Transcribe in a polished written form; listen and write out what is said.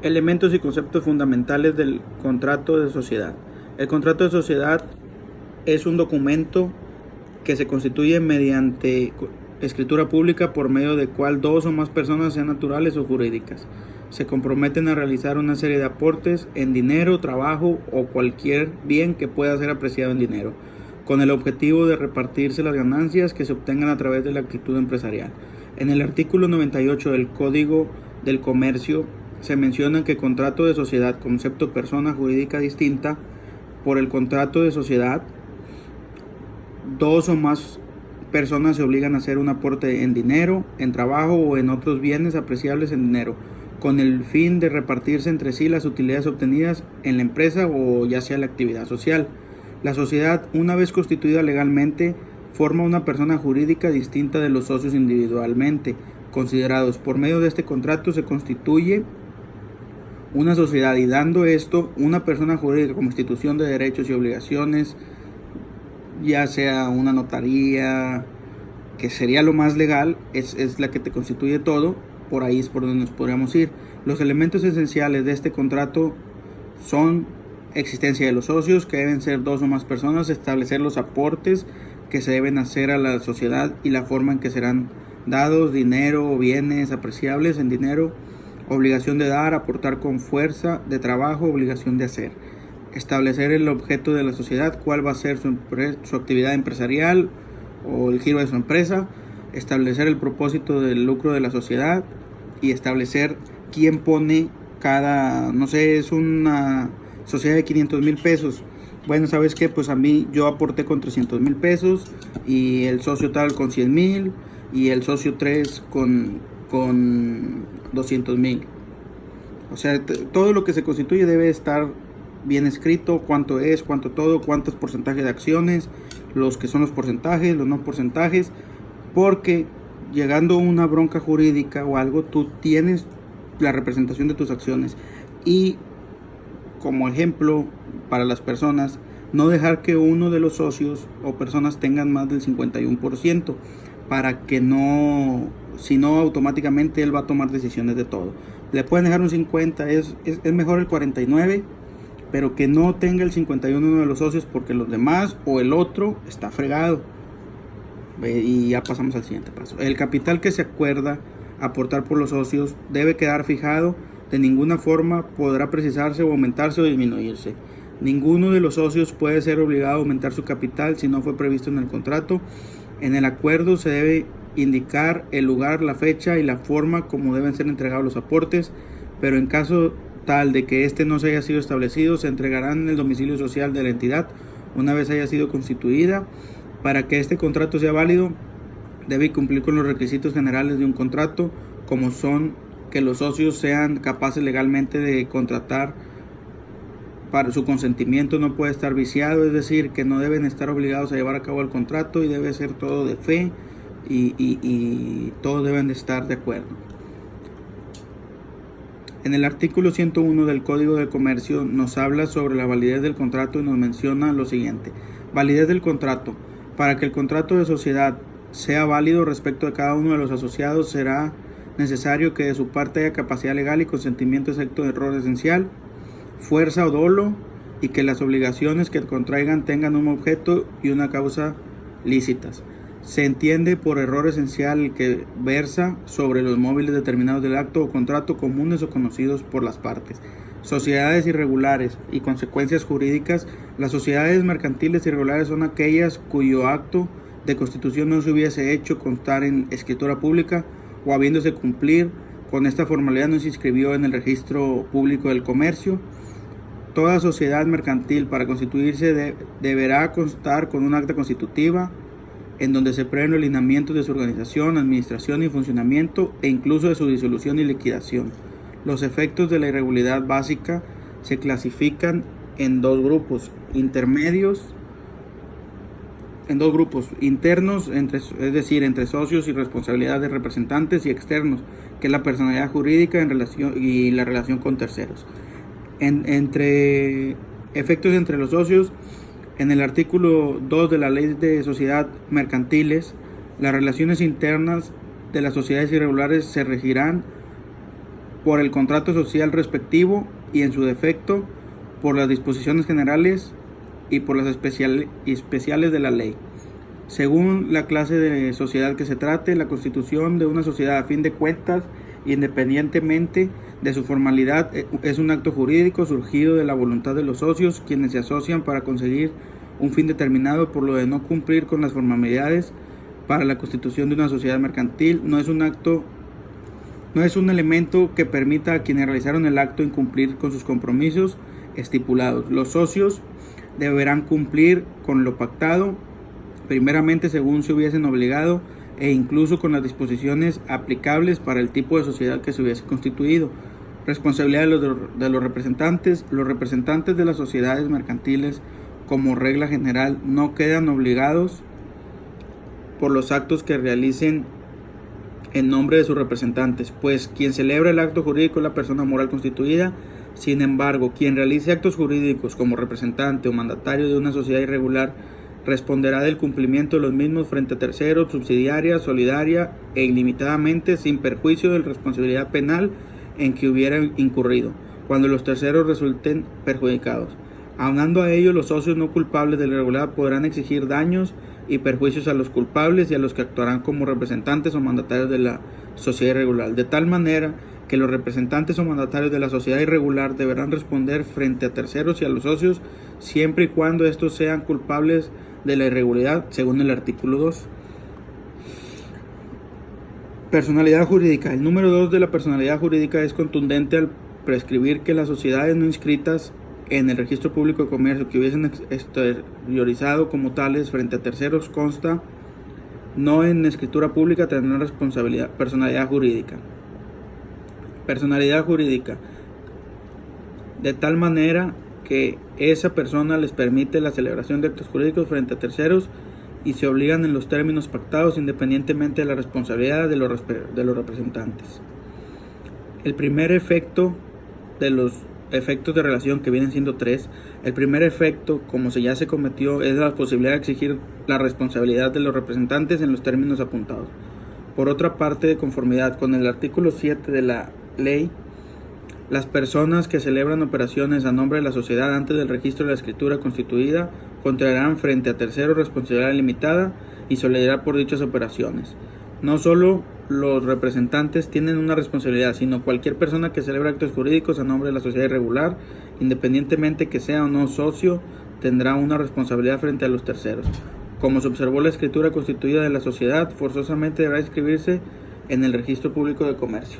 Elementos y conceptos fundamentales del contrato de sociedad. El contrato de sociedad es un documento que se constituye mediante escritura pública por medio de cual dos o más personas, sean naturales o jurídicas, se comprometen a realizar una serie de aportes en dinero, trabajo o cualquier bien que pueda ser apreciado en dinero, con el objetivo de repartirse las ganancias que se obtengan a través de la actitud empresarial. En el artículo 98 del Código del Comercio se menciona que contrato de sociedad, concepto persona jurídica distinta, por el contrato de sociedad, dos o más personas se obligan a hacer un aporte en dinero, en trabajo o en otros bienes apreciables en dinero, con el fin de repartirse entre sí las utilidades obtenidas en la empresa o ya sea la actividad social. La sociedad, una vez constituida legalmente, forma una persona jurídica distinta de los socios individualmente considerados. Por medio de este contrato se constituye una sociedad, y dando esto una persona jurídica como institución de derechos y obligaciones, ya sea una notaría, que sería lo más legal, es la que te constituye todo. Por ahí es por donde nos podríamos ir. Los elementos esenciales de este contrato son existencia de los socios, que deben ser dos o más personas, establecer los aportes que se deben hacer a la sociedad y la forma en que serán dados, dinero o bienes apreciables en dinero, obligación de dar, aportar con fuerza de trabajo, obligación de hacer. Establecer el objeto de la sociedad, cuál va a ser su actividad empresarial o el giro de su empresa. Establecer el propósito del lucro de la sociedad y establecer quién pone cada, no sé, es una sociedad de 500,000 pesos. Bueno, ¿sabes qué? Pues a mí yo aporté con 300,000 pesos y el socio tal con 100,000 y el socio 3 con 200,000. O sea, todo lo que se constituye debe estar bien escrito, cuánto es, cuánto todo, cuántos porcentajes de acciones, los que son los porcentajes, los no porcentajes, porque llegando a una bronca jurídica o algo, tú tienes la representación de tus acciones. Y como ejemplo para las personas, no dejar que uno de los socios o personas tengan más del 51%, para que no, si no, automáticamente él va a tomar decisiones de todo. Le pueden dejar un 50, es mejor el 49, pero que no tenga el 51 de los socios, porque los demás o el otro está fregado. Y ya pasamos al siguiente paso. El capital que se acuerda aportar por los socios debe quedar fijado. De ninguna forma podrá precisarse o aumentarse o disminuirse. Ninguno de los socios puede ser obligado a aumentar su capital si no fue previsto en el contrato. En el acuerdo se debe indicar el lugar, la fecha y la forma como deben ser entregados los aportes, pero en caso tal de que este no se haya sido establecido, se entregarán en el domicilio social de la entidad una vez haya sido constituida. Para que este contrato sea válido, debe cumplir con los requisitos generales de un contrato, como son que los socios sean capaces legalmente de contratar. Para su consentimiento no puede estar viciado, es decir, que no deben estar obligados a llevar a cabo el contrato, y debe ser todo de fe y todos deben de estar de acuerdo. En el artículo 101 del Código de Comercio nos habla sobre la validez del contrato y nos menciona lo siguiente. Validez del contrato. Para que el contrato de sociedad sea válido respecto a cada uno de los asociados, será necesario que de su parte haya capacidad legal y consentimiento excepto de error esencial, fuerza o dolo, y que las obligaciones que contraigan tengan un objeto y una causa lícitas. Se entiende por error esencial el que versa sobre los móviles determinados del acto o contrato, comunes o conocidos por las partes. Sociedades irregulares y consecuencias jurídicas. Las sociedades mercantiles irregulares son aquellas cuyo acto de constitución no se hubiese hecho constar en escritura pública, o habiéndose cumplir con esta formalidad no se inscribió en el registro público del comercio. Toda sociedad mercantil, para constituirse, deberá constar con un acta constitutiva en donde se prevén los lineamientos de su organización, administración y funcionamiento, e incluso de su disolución y liquidación. Los efectos de la irregularidad básica se clasifican en dos grupos intermedios, internos, es decir, entre socios y responsabilidad de representantes, y externos, que es la personalidad jurídica y la relación con terceros. Entre efectos entre los socios, en el artículo 2 de la Ley de Sociedades Mercantiles, las relaciones internas de las sociedades irregulares se regirán por el contrato social respectivo y en su defecto por las disposiciones generales y por las especiales de la ley. Según la clase de sociedad que se trate, la constitución de una sociedad, a fin de cuentas, independientemente de su formalidad, es un acto jurídico surgido de la voluntad de los socios, quienes se asocian para conseguir un fin determinado. Por lo de no cumplir con las formalidades para la constitución de una sociedad mercantil, no es un elemento que permita a quienes realizaron el acto incumplir con sus compromisos estipulados. Los socios deberán cumplir con lo pactado, primeramente según se hubiesen obligado, e incluso con las disposiciones aplicables para el tipo de sociedad que se hubiese constituido. Responsabilidad de los representantes. Los representantes de las sociedades mercantiles, como regla general, no quedan obligados por los actos que realicen en nombre de sus representantes, pues quien celebra el acto jurídico es la persona moral constituida. Sin embargo, quien realice actos jurídicos como representante o mandatario de una sociedad irregular responderá del cumplimiento de los mismos frente a terceros, subsidiaria, solidaria e ilimitadamente, sin perjuicio de la responsabilidad penal en que hubiera incurrido, cuando los terceros resulten perjudicados. Aunando a ello, los socios no culpables de la irregularidad podrán exigir daños y perjuicios a los culpables y a los que actuarán como representantes o mandatarios de la sociedad irregular, de tal manera que los representantes o mandatarios de la sociedad irregular deberán responder frente a terceros y a los socios, siempre y cuando estos sean culpables de la irregularidad, según el artículo 2. Personalidad jurídica. El número 2 de la personalidad jurídica es contundente al prescribir que las sociedades no inscritas en el registro público de comercio que hubiesen exteriorizado como tales frente a terceros consta no en escritura pública tendrán responsabilidad. Personalidad jurídica. Personalidad jurídica. De tal manera que esa persona les permite la celebración de actos jurídicos frente a terceros y se obligan en los términos pactados independientemente de la responsabilidad de los representantes. El primer efecto de los efectos de relación, que vienen siendo 3, el primer efecto, como ya se cometió, es la posibilidad de exigir la responsabilidad de los representantes en los términos apuntados. Por otra parte, de conformidad con el artículo 7 de la ley, las personas que celebran operaciones a nombre de la sociedad antes del registro de la escritura constituida contraerán frente a terceros responsabilidad limitada y solidaridad por dichas operaciones. No solo los representantes tienen una responsabilidad, sino cualquier persona que celebra actos jurídicos a nombre de la sociedad irregular, independientemente que sea o no socio, tendrá una responsabilidad frente a los terceros. Como se observó, la escritura constituida de la sociedad forzosamente deberá inscribirse en el registro público de comercio.